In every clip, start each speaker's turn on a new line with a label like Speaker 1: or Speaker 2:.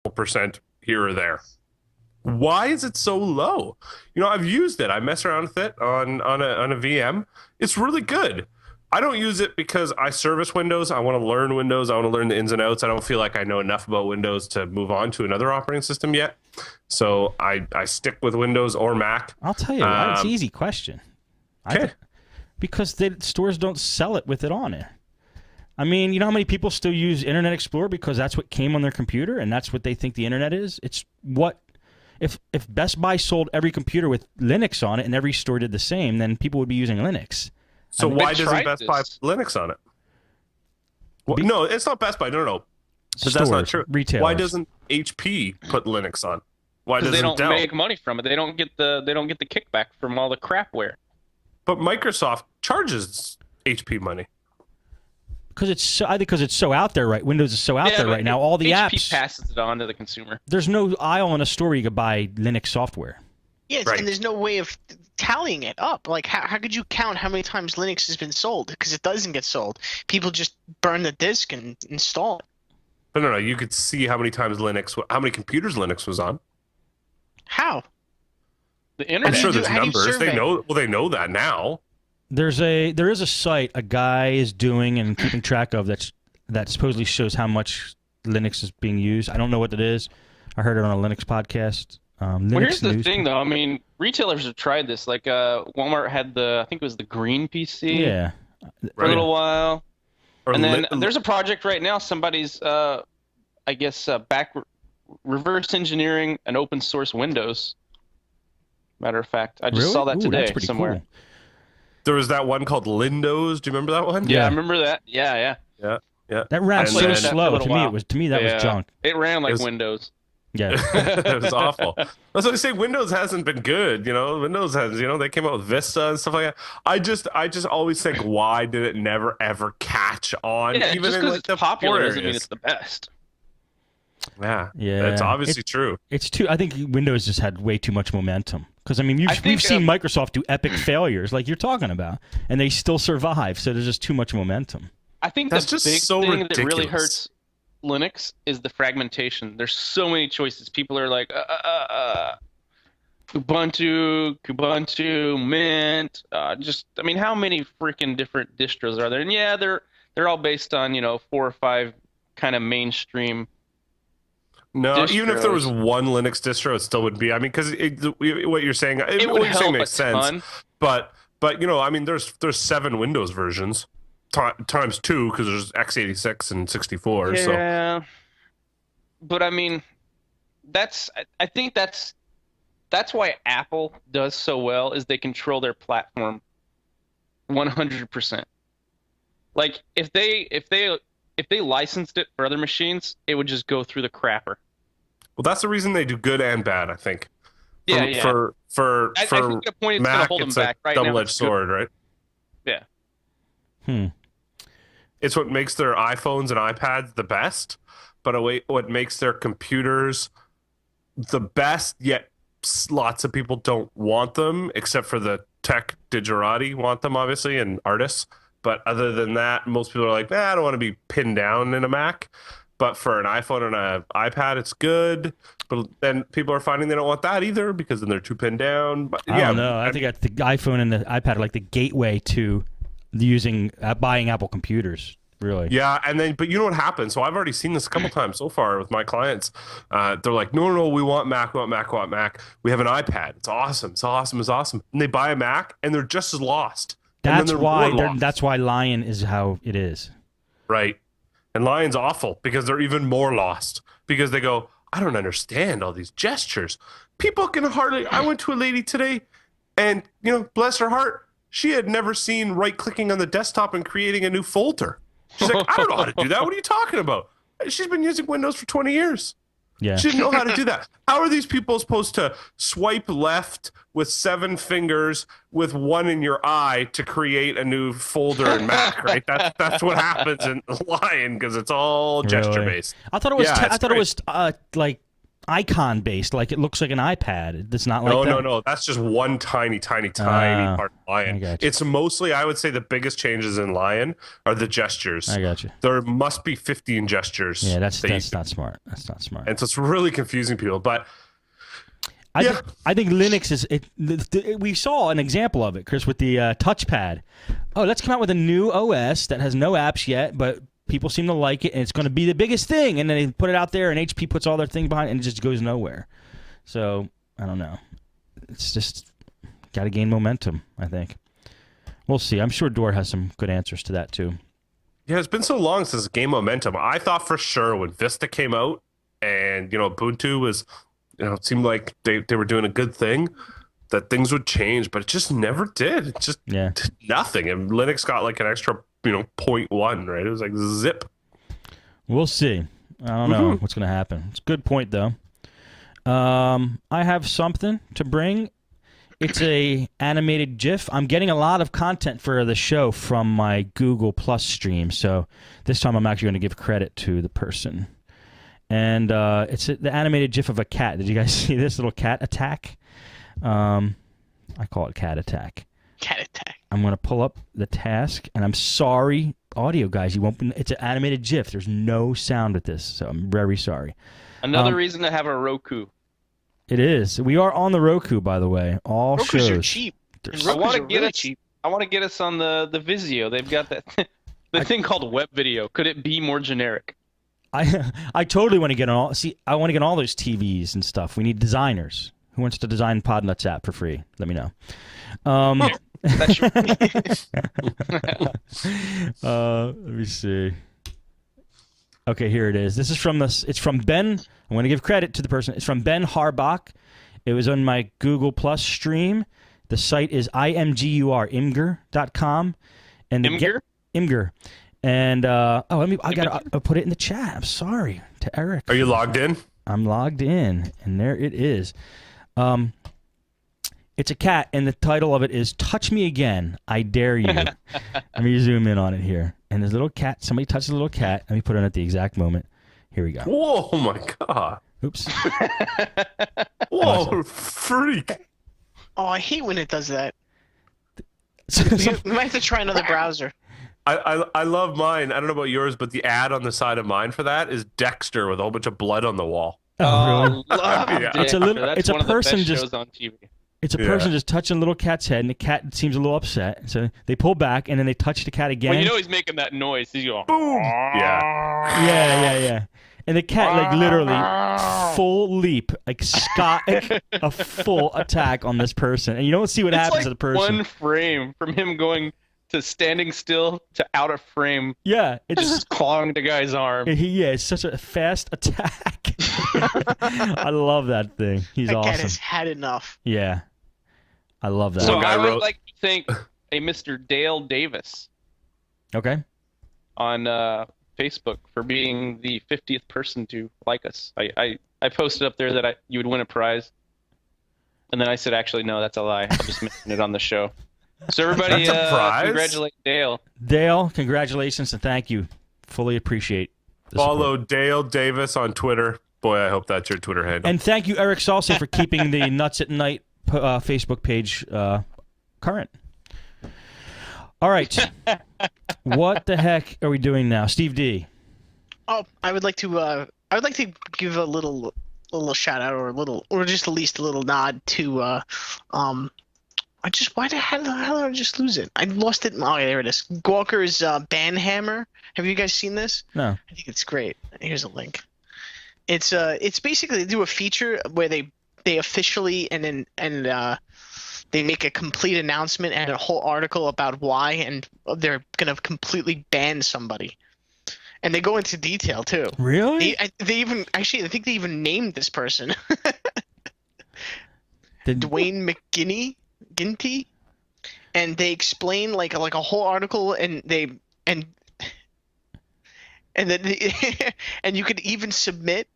Speaker 1: percent here or there. Why is it so low? I've used it. I mess around with it on a VM. It's really good. I don't use it because I service Windows. I want to learn Windows. I want to learn the ins and outs. I don't feel like I know enough about Windows to move on to another operating system yet. So I stick with Windows or Mac.
Speaker 2: I'll tell you why. It's an easy question.
Speaker 1: Okay.
Speaker 2: Because stores don't sell it with it on it. I mean, you know how many people still use Internet Explorer because that's what came on their computer and that's what they think the Internet is? It's what... If Best Buy sold every computer with Linux on it and every store did the same, then people would be using Linux.
Speaker 1: So why doesn't Best Buy put Linux on it? No, it's not Best Buy. No. Because that's not true.
Speaker 2: Retailers.
Speaker 1: Why doesn't HP put Linux on? Why doesn't
Speaker 3: they don't
Speaker 1: Dell?
Speaker 3: make money from it. They don't get the kickback from all the crapware.
Speaker 1: But Microsoft charges HP money.
Speaker 2: Because it's so out there, right? Windows is so out there right now. All the
Speaker 3: HP
Speaker 2: apps
Speaker 3: passes it on to the consumer.
Speaker 2: There's no aisle in a store where you could buy Linux software.
Speaker 4: Yes,
Speaker 1: Right.
Speaker 4: and there's no way of tallying it up. Like, how could you count how many times Linux has been sold? Because it doesn't get sold. People just burn the disk and install it.
Speaker 1: But no, you could see how many times how many computers Linux was on.
Speaker 4: How?
Speaker 3: The
Speaker 1: I'm
Speaker 3: internet.
Speaker 1: sure there's
Speaker 4: how do you
Speaker 1: numbers. They
Speaker 4: survey?
Speaker 1: know. Well, they know that now.
Speaker 2: There is a site a guy is doing and keeping track of that supposedly shows how much Linux is being used. I don't know what it is. I heard it on a Linux podcast. Linux
Speaker 3: Well, here's the
Speaker 2: News.
Speaker 3: thing, though. I mean, retailers have tried this. Like, Walmart had I think it was the green PC
Speaker 2: Yeah.
Speaker 3: for a little while.
Speaker 1: Or
Speaker 3: And then there's a project right now. Somebody's, I guess, reverse engineering an open source Windows. Matter of fact, I just
Speaker 2: Really?
Speaker 3: saw that
Speaker 2: Ooh,
Speaker 3: today
Speaker 2: that's pretty
Speaker 3: somewhere.
Speaker 2: cool.
Speaker 1: There was that one called Lindows. Do you remember that one?
Speaker 3: Yeah,
Speaker 2: Yeah.
Speaker 3: I remember that. Yeah.
Speaker 1: Yeah.
Speaker 2: That ran
Speaker 1: And
Speaker 2: so
Speaker 1: then-
Speaker 2: slow.
Speaker 3: for a
Speaker 2: To me,
Speaker 3: while.
Speaker 2: to me that was
Speaker 3: Yeah.
Speaker 2: junk.
Speaker 3: It ran like
Speaker 1: It was-
Speaker 3: Windows.
Speaker 2: Yeah.
Speaker 1: It was awful. That's what I say. Windows hasn't been good. Windows has. They came out with Vista and stuff like that. I just always think, why did it never ever catch on?
Speaker 3: Yeah,
Speaker 1: even
Speaker 3: just
Speaker 1: in
Speaker 3: because
Speaker 1: like
Speaker 3: it's
Speaker 1: the
Speaker 3: popular
Speaker 1: poor
Speaker 3: doesn't mean
Speaker 1: areas?
Speaker 3: it's the best.
Speaker 1: Yeah,
Speaker 2: Yeah.
Speaker 1: That's obviously true.
Speaker 2: I think Windows just had way too much momentum. Because, I mean,
Speaker 3: I think,
Speaker 2: we've seen Microsoft do epic failures like you're talking about, and they still survive, so there's just too much momentum.
Speaker 3: I think
Speaker 1: That's
Speaker 3: the
Speaker 1: just
Speaker 3: big
Speaker 1: so
Speaker 3: thing that really
Speaker 1: ridiculous.
Speaker 3: hurts Linux is the fragmentation. There's so many choices. People are like, Ubuntu, Mint. I mean, how many freaking different distros are there? And yeah, they're all based on 4 or 5 kind of mainstream.
Speaker 1: No, even if there was
Speaker 3: distros.
Speaker 1: one Linux distro, it still would be. I mean, because what you're saying,
Speaker 3: It
Speaker 1: what
Speaker 3: would
Speaker 1: you're saying
Speaker 3: help a
Speaker 1: makes sense.
Speaker 3: ton.
Speaker 1: But I mean, there's 7 Windows versions times 2 because there's x86 and 64. So
Speaker 3: Yeah, but I mean, I think that's why Apple does so well is they control their platform 100%. Like if they licensed it for other machines, it would just go through the crapper.
Speaker 1: well, that's the reason they do good and bad. I think.
Speaker 3: Yeah.
Speaker 1: For
Speaker 3: I think the point is going to
Speaker 1: Mac,
Speaker 3: hold them
Speaker 1: it's
Speaker 3: back.
Speaker 1: a
Speaker 3: Right now,
Speaker 1: double-edged
Speaker 3: it's good.
Speaker 1: sword, right?
Speaker 3: Yeah.
Speaker 1: It's what makes their iPhones and iPads the best, but what makes their computers the best, yet lots of people don't want them, except for the tech digerati want them, obviously, and artists. But other than that, most people are like, I don't want to be pinned down in a Mac. But for an iPhone and an iPad, it's good. But then people are finding they don't want that either because then they're too pinned down. But,
Speaker 2: I don't know. I think that the iPhone and the iPad are like the gateway to buying Apple computers, really.
Speaker 1: Yeah, but you know what happens? So I've already seen this a couple times so far with my clients. They're like, no, we want Mac, we want Mac, we want Mac. We have an iPad. It's awesome. It's awesome. It's awesome. And they buy a Mac, and they're just as lost.
Speaker 2: That's
Speaker 1: And then they're more
Speaker 2: why
Speaker 1: lost.
Speaker 2: that's why Lion is how it is.
Speaker 1: Right. And Lion's awful because they're even more lost because they go, I don't understand all these gestures. People can hardly. I went to a lady today, and bless her heart, she had never seen right-clicking on the desktop and creating a new folder. She's like, I don't know how to do that. What are you talking about? She's been using Windows for 20 years.
Speaker 2: Yeah.
Speaker 1: She didn't know how to do that. How are these people supposed to swipe left with 7 fingers with one in your eye to create a new folder in Mac, right? That's what happens in Lion because it's all gesture
Speaker 2: Really?
Speaker 1: based.
Speaker 2: I thought it was.
Speaker 1: Yeah, it's
Speaker 2: I thought it was like icon based, like it looks like an iPad. It's not like that.
Speaker 1: No. That's just one tiny part of Lion.
Speaker 2: I got you.
Speaker 1: It's mostly, I would say, the biggest changes in Lion are the gestures.
Speaker 2: I got you.
Speaker 1: There must be 15 gestures.
Speaker 2: Yeah, that's not smart. That's not smart.
Speaker 1: And so it's really confusing people. But
Speaker 2: I think Linux is. We saw an example of it, Chris, with the touchpad. Oh, let's come out with a new OS that has no apps yet, but people seem to like it, and it's going to be the biggest thing. And then they put it out there, and HP puts all their things behind it, and it just goes nowhere. So, I don't know. It's just got to gain momentum, I think. We'll see. I'm sure Dor has some good answers to that, too.
Speaker 1: yeah, it's been so long since it gained momentum. I thought for sure when Vista came out and, Ubuntu was, it seemed like they were doing a good thing, that things would change, but it just never did. It just did nothing. And Linux got like an extra, 0.1, right? It was like zip.
Speaker 2: We'll see. I don't know what's going to happen. It's a good point, though. I have something to bring. It's a animated GIF. I'm getting a lot of content for the show from my Google Plus stream, so this time I'm actually going to give credit to the person. And it's the animated GIF of a cat. Did you guys see this little cat attack? I call it cat attack.
Speaker 4: Cat attack.
Speaker 2: I'm going to pull up the task, and I'm sorry, audio guys, you won't. It's an animated GIF. There's no sound with this, so I'm very sorry.
Speaker 3: Another reason to have a Roku.
Speaker 2: It is. We are on the Roku, by the way. All
Speaker 4: Rokus
Speaker 2: shows
Speaker 4: are cheap. And
Speaker 3: I
Speaker 4: Rokus
Speaker 3: want
Speaker 4: are
Speaker 3: to get
Speaker 4: really
Speaker 3: us.
Speaker 4: cheap.
Speaker 3: I want to get us on the Vizio. They've got that thing called web video. Could it be more generic?
Speaker 2: I totally want to get on all. See, I want to get on all those TVs and stuff. We need designers. Who wants to design Podnutz app for free? Let me know.
Speaker 3: That's your
Speaker 2: let me see. Okay, here it is. This is from It's from Ben. I'm going to give credit to the person. It's from Ben Harbach. It was on my Google Plus stream. The site is imgur.com. And Imgur. And I gotta put it in the chat. I'm sorry to Eric.
Speaker 1: Are you logged in?
Speaker 2: I'm logged in, and there it is. It's a cat, and the title of it is "Touch Me Again, I Dare You." Let me zoom in on it here. And this little cat, somebody touched a little cat. Let me put it in at the exact moment. Here we go.
Speaker 1: Whoa, my God.
Speaker 2: Oops.
Speaker 1: Whoa, freak.
Speaker 4: Oh, I hate when it does that.
Speaker 2: So-
Speaker 4: We might have to try another browser.
Speaker 1: I love mine. I don't know about yours, but the ad on the side of mine for that is Dexter with a whole bunch of blood on the wall.
Speaker 2: Oh, really?
Speaker 3: love
Speaker 1: Yeah.
Speaker 3: Dexter.
Speaker 2: It's a little-
Speaker 3: That's
Speaker 2: it's a
Speaker 3: one of the
Speaker 2: person
Speaker 3: best
Speaker 2: just-
Speaker 3: shows on TV.
Speaker 2: It's a person just touching a little cat's head, and the cat seems a little upset. So they pull back, and then they touch the cat again.
Speaker 3: Well, he's making that noise. He's going,
Speaker 1: Boom. Yeah.
Speaker 2: Yeah. And the cat, like, literally full leap, like a full attack on this person. And you don't see what
Speaker 3: it's
Speaker 2: happens
Speaker 3: like
Speaker 2: to the person.
Speaker 3: one frame from him going to standing still to out of frame,
Speaker 2: Yeah, it's
Speaker 3: just clawing the guy's arm.
Speaker 2: it's such a fast attack. I love that thing. He's
Speaker 4: That cat
Speaker 2: awesome.
Speaker 4: has had enough.
Speaker 2: Yeah, I love that.
Speaker 3: So
Speaker 1: One guy
Speaker 3: I would
Speaker 1: wrote-
Speaker 3: like to thank a Mr. Dale Davis
Speaker 2: Okay.
Speaker 3: on Facebook for being the 50th person to like us. I posted up there that you would win a prize, and then I said, actually, no, that's a lie. I'll just mention it on the show. So everybody,
Speaker 1: That's a prize?
Speaker 3: congratulate Dale.
Speaker 2: Dale, congratulations and thank you. Fully appreciate the
Speaker 1: Follow
Speaker 2: support.
Speaker 1: Dale Davis on Twitter. Boy, I hope that's your Twitter handle.
Speaker 2: And thank you, Eric Salsa, for keeping the Nuts at Night Facebook page current. All right. What the heck are we doing now? Steve D.
Speaker 4: Oh, I would like to give a little shout out or just at least a little nod to how did I just lose it? I lost it. Oh, yeah, there it is. Gawker's Banhammer. Have you guys seen this?
Speaker 2: No.
Speaker 4: I think it's great. Here's a link. It's basically they do a feature where they officially and they make a complete announcement and a whole article about why and they're gonna completely ban somebody. And they go into detail too.
Speaker 2: Really?
Speaker 4: They even I think they even named this person.
Speaker 2: Did-
Speaker 4: Dwayne McGinty, and they explain like a whole article, and then and you could even submit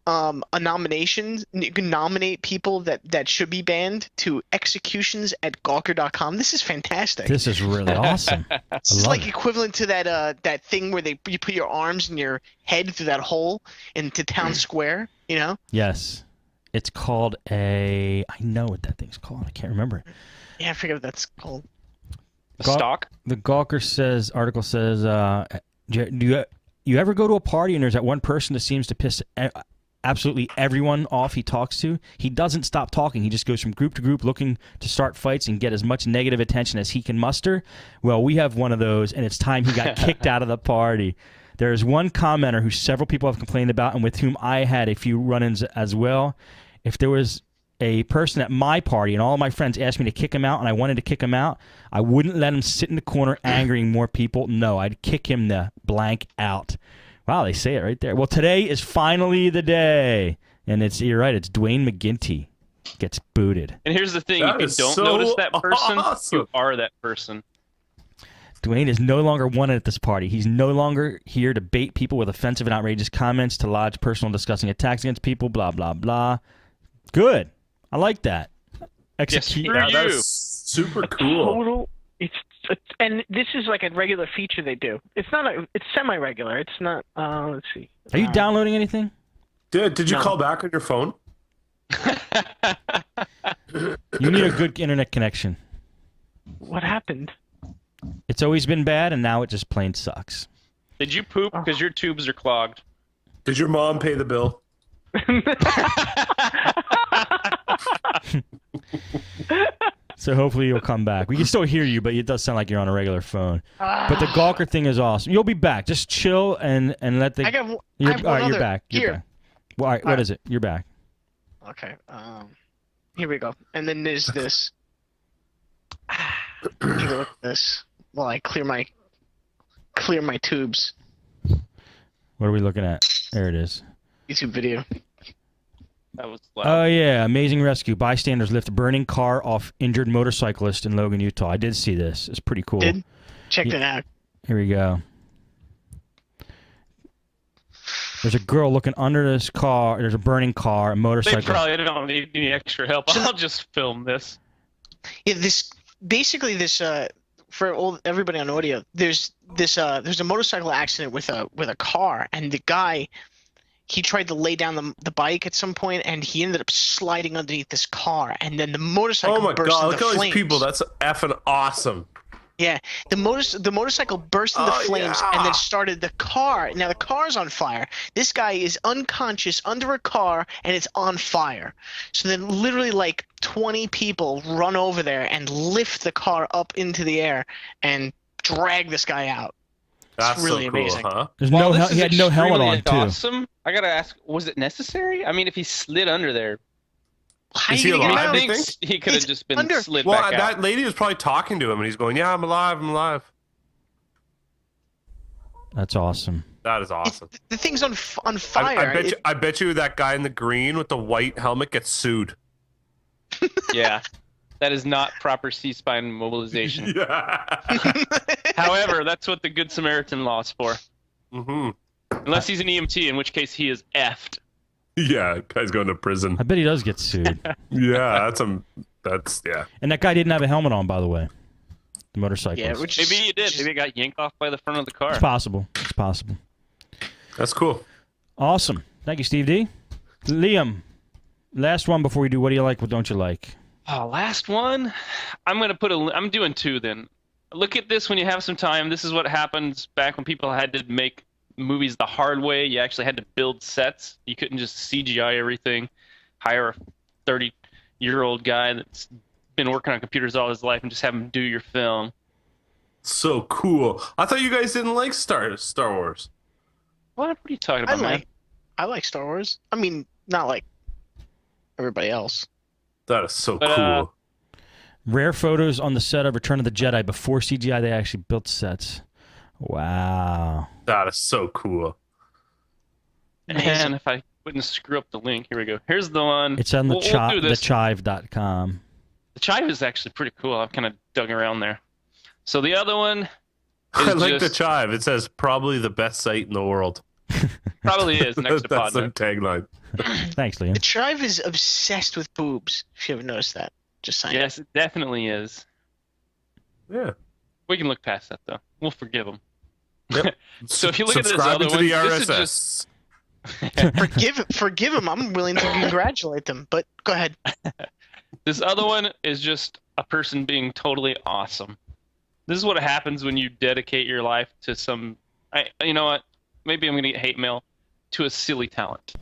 Speaker 4: a nomination. You can nominate people that should be banned to executions@gawker.com. This is fantastic.
Speaker 2: This is really awesome.
Speaker 4: This is like equivalent to that thing where you put your arms and your head through that hole into town square. You know?
Speaker 2: Yes. It's called I know what that thing's called. I can't remember it.
Speaker 4: Yeah, I forget what that's called.
Speaker 3: A stock?
Speaker 2: The Gawker article says, do you ever go to a party and there's that one person that seems to piss absolutely everyone off he talks to? He doesn't stop talking. He just goes from group to group looking to start fights and get as much negative attention as he can muster. Well, we have one of those, and it's time he got kicked out of the party. There is one commenter who several people have complained about and with whom I had a few run-ins as well. If there was a person at my party and all of my friends asked me to kick him out and I wanted to kick him out, I wouldn't let him sit in the corner angering more people. No, I'd kick him the blank out. Wow, they say it right there. Well, today is finally the day. And you're right, it's Dwayne McGinty gets booted.
Speaker 3: And here's the thing,
Speaker 1: That
Speaker 3: if
Speaker 1: is
Speaker 3: you don't
Speaker 1: so
Speaker 3: notice that person,
Speaker 1: awesome.
Speaker 3: you are that person.
Speaker 2: Dwayne is no longer wanted at this party. He's no longer here to bait people with offensive and outrageous comments, to lodge personal disgusting attacks against people, blah, blah, blah. Good. I like that. Execute.
Speaker 3: Screw
Speaker 1: Yeah,
Speaker 3: you.
Speaker 1: that's super cool.
Speaker 4: Total. It's and this is like a regular feature they do. It's not it's semi-regular. It's not. Let's see.
Speaker 2: Are you downloading anything?
Speaker 1: Did you
Speaker 4: No.
Speaker 1: call back on your phone?
Speaker 2: You need a good internet connection.
Speaker 4: What happened?
Speaker 2: It's always been bad, and now it just plain sucks.
Speaker 3: Did you poop because your tubes are clogged?
Speaker 1: Did your mom pay the bill?
Speaker 2: So hopefully you'll come back. We can still hear you, but it does sound like you're on a regular phone. But the Gawker thing is awesome. You'll be back. Just chill and let the.
Speaker 4: I have
Speaker 2: All
Speaker 4: one
Speaker 2: right, you're
Speaker 4: other-
Speaker 2: back. You're
Speaker 4: here.
Speaker 2: back. Well, all right, what is it? You're back.
Speaker 4: Okay. Here we go. And then there's this. Take a look at this while I clear my tubes.
Speaker 2: What are we looking at? There it is.
Speaker 4: YouTube video.
Speaker 3: That was loud.
Speaker 2: Oh, yeah. Amazing rescue. Bystanders lift burning car off injured motorcyclist in Logan, Utah. I did see this. It's pretty cool.
Speaker 4: Check
Speaker 2: Yeah.
Speaker 4: that out.
Speaker 2: Here we go. There's a girl looking under this car. There's a burning car, a
Speaker 3: They
Speaker 2: motorcycle.
Speaker 3: probably don't need any extra help. I'll just film this.
Speaker 4: Yeah, this for everybody on audio. There's a motorcycle accident with a car, and the guy, he tried to lay down the bike at some point, and he ended up sliding underneath this car, and then the motorcycle
Speaker 1: Oh my
Speaker 4: burst
Speaker 1: god!
Speaker 4: into
Speaker 1: Look at all
Speaker 4: flames.
Speaker 1: these people. That's effing awesome.
Speaker 4: Yeah, the motorcycle burst into
Speaker 1: Oh,
Speaker 4: flames
Speaker 1: yeah.
Speaker 4: and then started the car. Now the car's on fire. This guy is unconscious under a car and it's on fire. So then literally like 20 people run over there and lift the car up into the air and drag this guy out.
Speaker 1: That's
Speaker 4: really
Speaker 1: so cool,
Speaker 4: amazing.
Speaker 1: huh?
Speaker 2: There's
Speaker 3: While
Speaker 2: no
Speaker 3: this
Speaker 2: he
Speaker 3: is
Speaker 2: had no helmet on,
Speaker 3: extremely
Speaker 2: too.
Speaker 3: awesome, I gotta ask, was it necessary? I mean, if he slid under there,
Speaker 4: How
Speaker 1: Is
Speaker 4: you
Speaker 1: he
Speaker 4: gonna
Speaker 1: alive?
Speaker 4: get
Speaker 3: I
Speaker 4: out?
Speaker 1: you
Speaker 3: think
Speaker 1: think?
Speaker 3: he could have
Speaker 4: It's
Speaker 3: just been
Speaker 4: under-
Speaker 3: slid
Speaker 1: Well,
Speaker 3: back
Speaker 1: that
Speaker 3: out.
Speaker 1: lady was probably talking to him, and he's going, "Yeah, I'm alive. I'm alive."
Speaker 2: That's awesome.
Speaker 1: That is awesome.
Speaker 4: The thing's on fire.
Speaker 1: I bet you that guy in the green with the white helmet gets sued.
Speaker 3: Yeah, that is not proper C-spine mobilization.
Speaker 1: Yeah.
Speaker 3: However, that's what the Good Samaritan law is for.
Speaker 1: hmm
Speaker 3: Unless he's an EMT, in which case he is effed.
Speaker 1: Yeah, guy's going to prison.
Speaker 2: I bet he does get sued.
Speaker 1: Yeah, that's yeah.
Speaker 2: And that guy didn't have a helmet on, by the way. The motorcyclist.
Speaker 4: Yeah, which is-
Speaker 3: Maybe he did. Maybe it got yanked off by the front of the car.
Speaker 2: It's possible. It's possible.
Speaker 1: That's cool.
Speaker 2: Awesome. Thank you, Steve D. Liam, last one before we do what do you like, what don't you like?
Speaker 3: Oh, last one. I'm doing two then. Look at this when you have some time. This is what happens back when people had to make movies the hard way. You actually had to build sets. You couldn't just CGI everything. Hire a 30-year-old guy that's been working on computers all his life and just have him do your film.
Speaker 1: So cool. I thought you guys didn't like Star Wars.
Speaker 3: What are you talking about, man?
Speaker 4: I like Star Wars. I mean, not like everybody else.
Speaker 1: That is so
Speaker 3: But,
Speaker 1: cool.
Speaker 2: Rare photos on the set of Return of the Jedi. Before CGI, they actually built sets. Wow.
Speaker 1: That is so cool.
Speaker 3: And if I wouldn't screw up the link, here we go. Here's the one.
Speaker 2: It's on the
Speaker 3: We'll do this.
Speaker 2: thechive.com.
Speaker 3: The chive is actually pretty cool. I've kind of dug around there. So the other one is
Speaker 1: I like the
Speaker 3: just,
Speaker 1: chive. It says probably the best site in the world.
Speaker 3: probably is next to
Speaker 1: That's their
Speaker 3: Podnutz.
Speaker 1: tagline.
Speaker 2: Thanks, Liam.
Speaker 4: The tribe is obsessed with boobs. If you ever noticed that, just saying.
Speaker 3: Yes, it definitely is.
Speaker 1: Yeah.
Speaker 3: We can look past that though. We'll forgive them.
Speaker 1: Yep.
Speaker 3: So if you look at this
Speaker 1: Subscribe
Speaker 3: other
Speaker 1: to
Speaker 3: one,
Speaker 1: the
Speaker 3: this is
Speaker 1: RSS.
Speaker 3: just
Speaker 4: Forgive him. I'm willing to congratulate them. But go ahead.
Speaker 3: This other one is just a person being totally awesome. This is what happens when you dedicate your life to some. You know what? Maybe I'm gonna get hate mail to a silly talent.